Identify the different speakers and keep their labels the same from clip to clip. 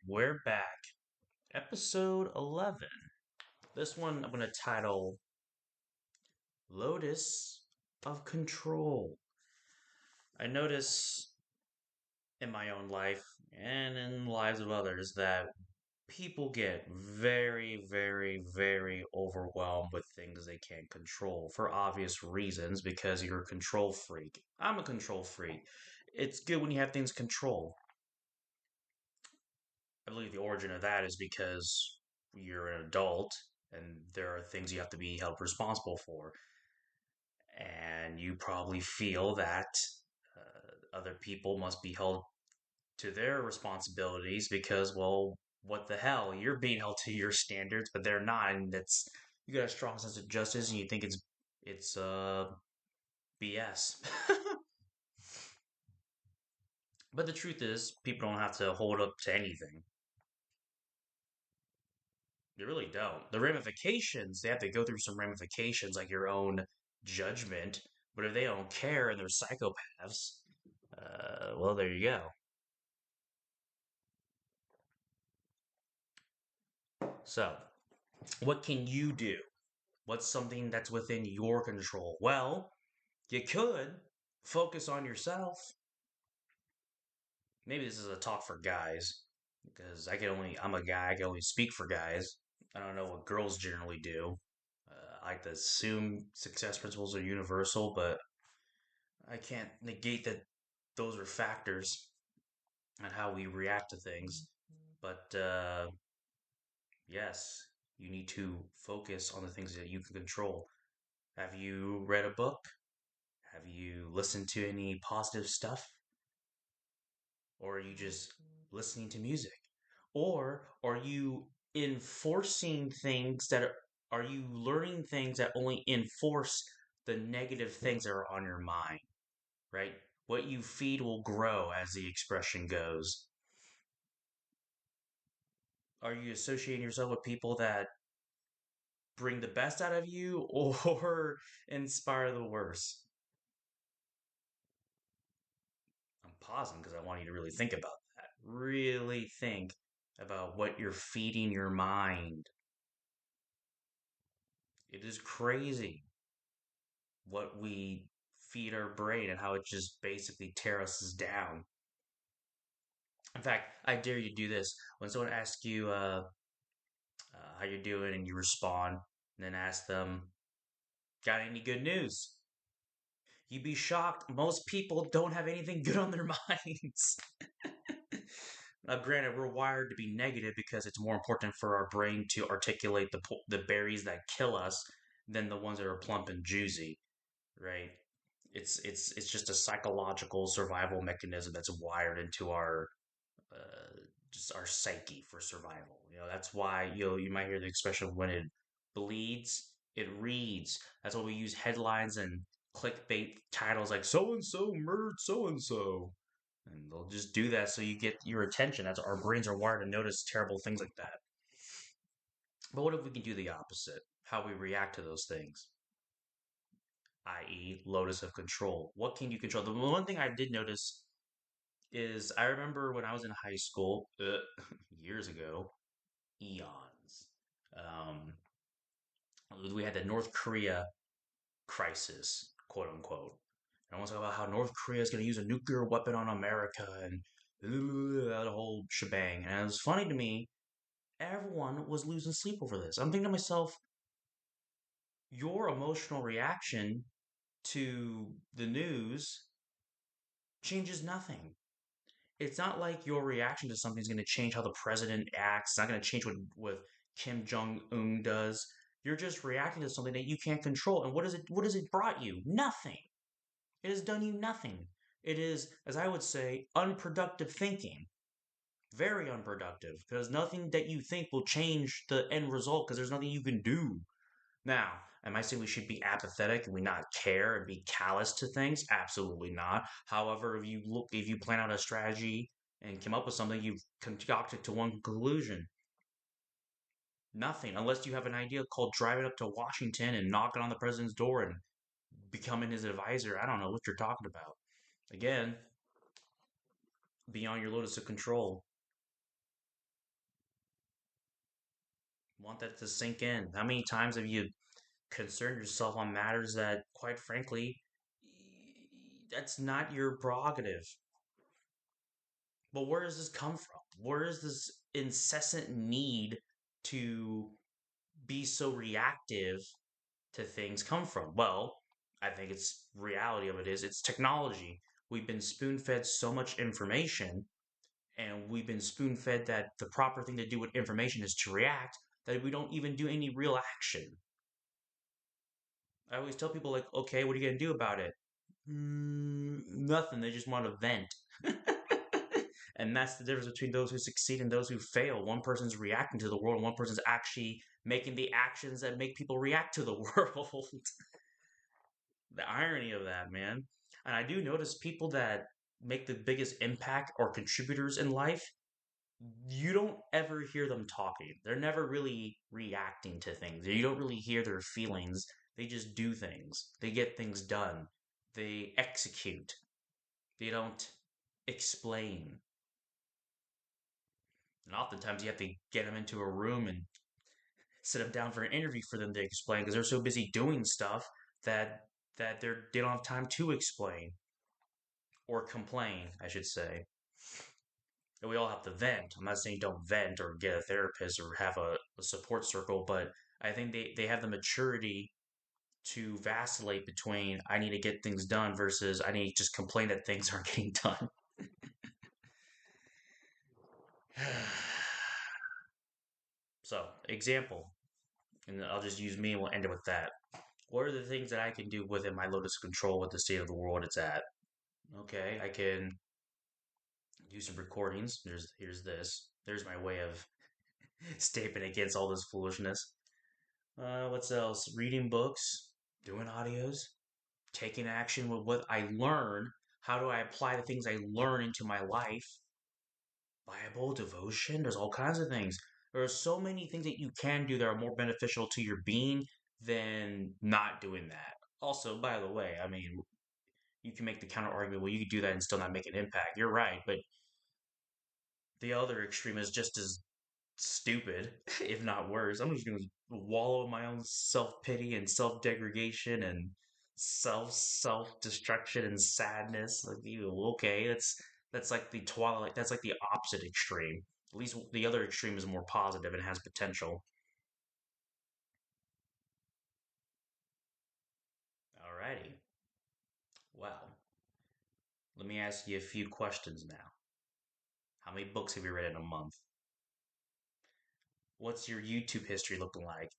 Speaker 1: we're back. Episode 11. This one I'm going to title Lotus of Control. I notice in my own life and in the lives of others that people get very, very, very overwhelmed with things they can't control for obvious reasons because you're a control freak. I'm a control freak. It's good when you have things control. I believe the origin of that is because you're an adult and there are things you have to be held responsible for. And you probably feel that other people must be held to their responsibilities because, well, what the hell? You're being held to your standards, but they're not. And that's, you got a strong sense of justice and you think it's BS. But the truth is, people don't have to hold up to anything. They really don't. The ramifications, they have to go through some ramifications like your own judgment. But if they don't care and they're psychopaths, well, there you go. So, what can you do? What's something that's within your control? Well, you could focus on yourself. Maybe this is a talk for guys because I'm a guy, I can only speak for guys. I don't know what girls generally do. I like to assume success principles are universal, but I can't negate that those are factors on how we react to things. But yes, you need to focus on the things that you can control. Have you read a book? Have you listened to any positive stuff? Or are you just listening to music? Or are you enforcing things are you learning things that only enforce the negative things that are on your mind, right? What you feed will grow, as the expression goes. Are you associating yourself with people that bring the best out of you or inspire the worst? I'm pausing because I want you to really think about that. Really think about what you're feeding your mind. It is crazy what we feed our brain and how it just basically tears us down. In fact, I dare you to do this. When someone asks you how you're doing and you respond, and then ask them, got any good news? You'd be shocked. Most people don't have anything good on their minds. Now, granted, we're wired to be negative because it's more important for our brain to articulate the berries that kill us than the ones that are plump and juicy, right? It's just a psychological survival mechanism that's wired into our uh, just our psyche for survival. That's why you might hear the expression when it bleeds, it reads. That's why we use headlines and clickbait titles like "so and so murdered so and so," and they'll just do that so you get your attention. That's our brains are wired to notice terrible things like that. But what if we can do the opposite? How we react to those things, i.e., Lotus of Control. What can you control? The one thing I did notice is I remember when I was in high school years ago, eons. Um, we had the North Korea crisis, quote unquote. And I want to talk about how North Korea is going to use a nuclear weapon on America and that whole shebang. And it was funny to me, everyone was losing sleep over this. I'm thinking to myself, your emotional reaction to the news changes nothing. It's not like your reaction to something is going to change how the president acts. It's not going to change what Kim Jong Un does. You're just reacting to something that you can't control. And what has it brought you? Nothing. It has done you nothing. It is, as I would say, unproductive thinking. Very unproductive. Because nothing that you think will change the end result because there's nothing you can do. Now, am I saying we should be apathetic and we not care and be callous to things? Absolutely not. However, if you plan out a strategy and come up with something, you've concocted to one conclusion. Nothing, unless you have an idea called driving up to Washington and knocking on the president's door and becoming his advisor. I don't know what you're talking about. Again, beyond your Lotus of Control. Want that to sink in. How many times have you concerned yourself on matters that, quite frankly, that's not your prerogative? But where does this come from? Where is this incessant need to be so reactive to things come from? Well, I think it's reality of it is it's technology. We've been spoon fed so much information, and we've been spoon fed that the proper thing to do with information is to react, that we don't even do any real action. I always tell people, like, okay, what are you going to do about it? Nothing. They just want to vent. And that's the difference between those who succeed and those who fail. One person's reacting to the world, and one person's actually making the actions that make people react to the world. The irony of that, man. And I do notice people that make the biggest impact or contributors in life, you don't ever hear them talking. They're never really reacting to things. You don't really hear their feelings. They just do things. They get things done. They execute. They don't explain. And oftentimes you have to get them into a room and sit them down for an interview for them to explain because they're so busy doing stuff that they don't have time to explain or complain, I should say. And we all have to vent. I'm not saying don't vent or get a therapist or have a support circle, but I think they have the maturity to vacillate between I need to get things done versus I need to just complain that things aren't getting done. So, example, and I'll just use me and we'll end it with that. What are the things that I can do within my Lotus Control with the state of the world it's at? Okay, I can do some recordings. Here's this. There's my way of staping against all this foolishness. What's else? Reading books, doing audios, taking action with what I learn. How do I apply the things I learn into my life? Bible, devotion, there's all kinds of things. There are so many things that you can do that are more beneficial to your being than not doing that. Also, by the way, I mean, you can make the counter argument, well, you could do that and still not make an impact. You're right, but the other extreme is just as stupid, if not worse. I'm just going to wallow in my own self pity and self degradation and self destruction and sadness. Like, you okay? That's like the twilight. That's like the opposite extreme. At least the other extreme is more positive and has potential. Alrighty. Well, let me ask you a few questions now. How many books have you read in a month? What's your YouTube history looking like?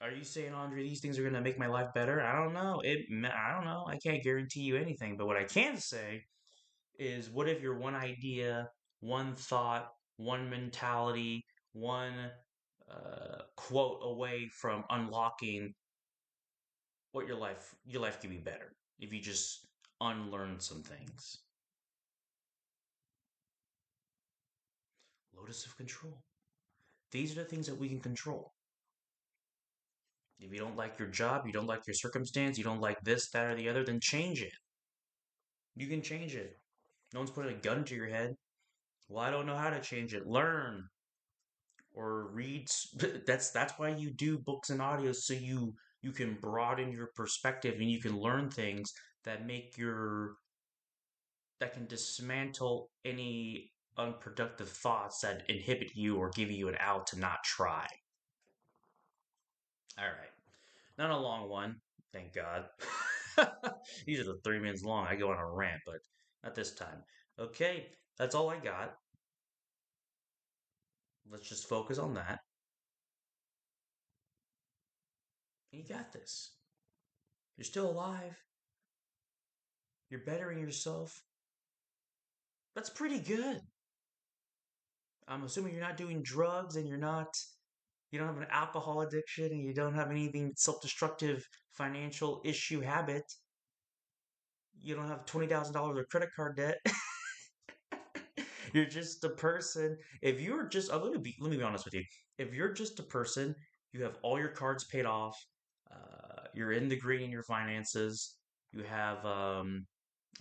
Speaker 1: Are you saying, Andre, these things are going to make my life better? I don't know. I don't know. I can't guarantee you anything. But what I can say is, what if you're one idea, one thought, one mentality, one quote away from unlocking what your life could be better if you just unlearn some things. Lotus of control. These are the things that we can control. If you don't like your job, you don't like your circumstance, you don't like this, that, or the other, then change it. You can change it. No one's putting a gun to your head. Well, I don't know how to change it. Learn or read. That's why you do books and audios so you can broaden your perspective and you can learn things that make your that can dismantle any unproductive thoughts that inhibit you or give you an out to not try. All right. Not a long one, thank God. These are the 3 minutes long. I go on a rant, but not this time. Okay, that's all I got. Let's just focus on that. You got this. You're still alive. You're bettering yourself. That's pretty good. I'm assuming you're not doing drugs and you don't have an alcohol addiction and you don't have anything self-destructive financial issue habit. You don't have $20,000 of credit card debt. You're just a person. If you're just, let me be honest with you. If you're just a person, you have all your cards paid off. You're in the green in your finances. You have, I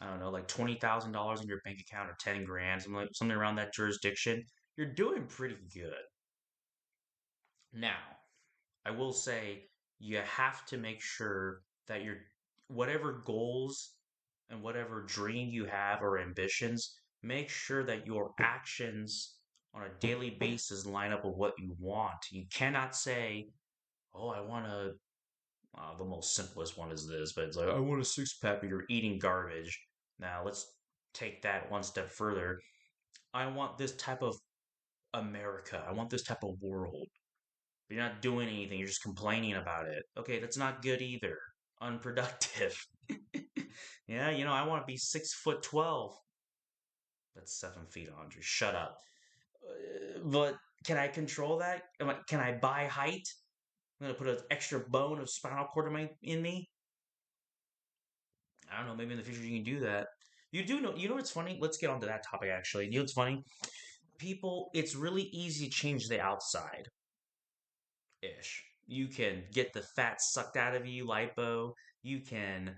Speaker 1: don't know, like $20,000 in your bank account or 10 grand, something around that jurisdiction. you're doing pretty good. Now, I will say you have to make sure that your whatever goals and whatever dream you have or ambitions, make sure that your actions on a daily basis line up with what you want. You cannot say, "Oh, I want to." The most simplest one is this, but it's like, "I want a six pack," but you're eating garbage. Now let's take that one step further. I want this type of America. I want this type of world. But you're not doing anything. You're just complaining about it. Okay, that's not good either. Unproductive. Yeah, I want to be 6'12". That's 7 feet, Andre. Shut up. But can I control that? Can I buy height? I'm gonna put an extra bone of spinal cord in me. I don't know. Maybe in the future you can do that. You do know. You know what's funny? Let's get onto that topic. Actually, you know what's funny? People, it's really easy to change the outside ish. You can get the fat sucked out of you, lipo. You can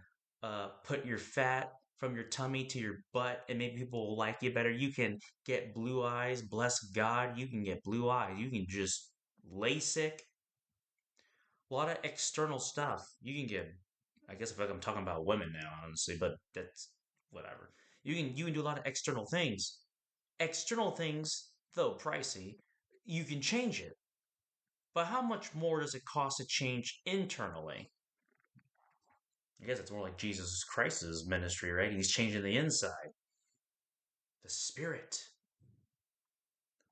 Speaker 1: put your fat from your tummy to your butt, and maybe people will like you better. You can get blue eyes. Bless God, you can get blue eyes. You can just LASIK. A lot of external stuff. You can get. I guess I feel like I'm talking about women now, honestly, but that's whatever. You can do a lot of external things. External things, though pricey, you can change it. But how much more does it cost to change internally? I guess it's more like Jesus Christ's ministry, right? He's changing the inside, the spirit.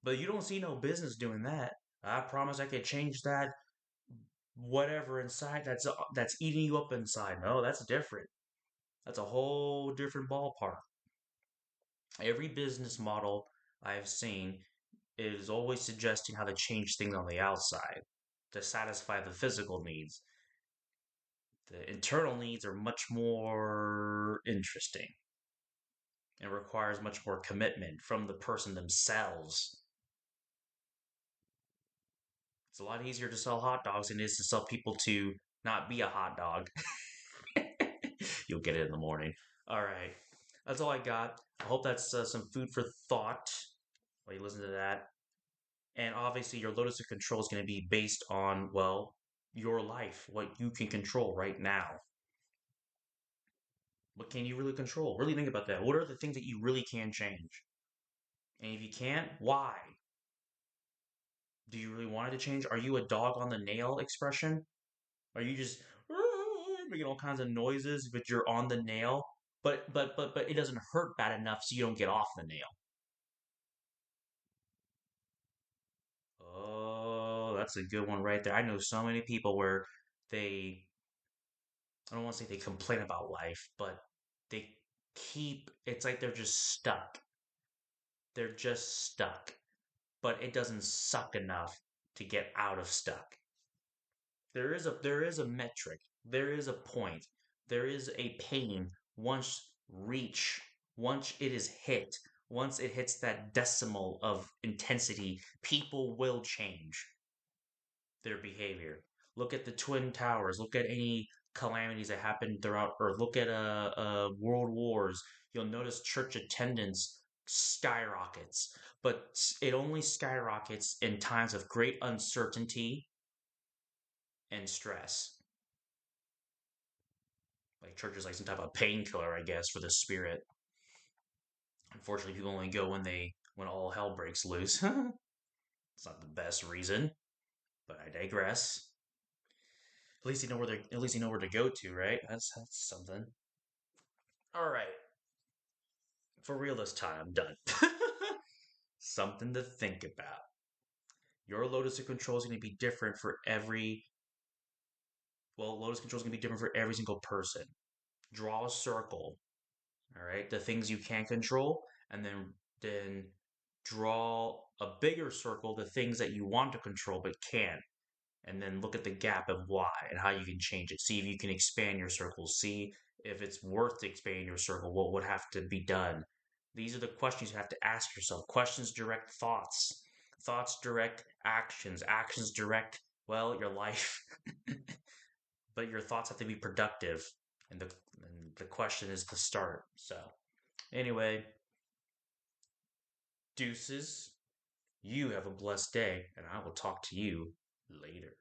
Speaker 1: But you don't see no business doing that. I promise I could change that whatever inside that's eating you up inside. No, that's different. That's a whole different ballpark. Every business model I've seen is always suggesting how to change things on the outside to satisfy the physical needs. The internal needs are much more interesting and requires much more commitment from the person themselves. It's a lot easier to sell hot dogs than it is to sell people to not be a hot dog. You'll get it in the morning. All right. That's all I got. I hope that's some food for thought while you listen to that. And obviously, your Lotus of Control is going to be based on, well, your life, what you can control right now. What can you really control? Really think about that. What are the things that you really can change? And if you can't, why? Do you really want it to change? Are you a dog on the nail expression? Are you just making all kinds of noises, but you're on the nail? But it doesn't hurt bad enough so you don't get off the nail. Oh, that's a good one right there. I know so many people where they, I don't want to say they complain about life, but they it's like they're just stuck. They're just stuck, but it doesn't suck enough to get out of stuck. There is a metric. There is a point. There is a pain once it is hit, once it hits that decimal of intensity, people will change their behavior. Look at the Twin Towers. Look at any calamities that happened throughout Earth. Look at world wars. You'll notice church attendance skyrockets, but it only skyrockets in times of great uncertainty and stress. Like church is like some type of painkiller, I guess, for the spirit. Unfortunately, people only go when all hell breaks loose. It's not the best reason, but I digress. At least you know where to go to, right? That's something. All right, for real this time, I'm done. Something to think about. Your Lotus of Control is going to be different for every. Well, Lotus Control is going to be different for every single person. Draw a circle. All right, the things you can control, and then draw a bigger circle, the things that you want to control but can't, and then look at the gap of why and how you can change it. See if you can expand your circle. See if it's worth to expand your circle. What would have to be done? These are the questions you have to ask yourself. Questions direct thoughts. Thoughts direct actions. Actions direct, well, your life. But your thoughts have to be productive. And the question is the start. So, anyway, deuces. You have a blessed day, and I will talk to you later.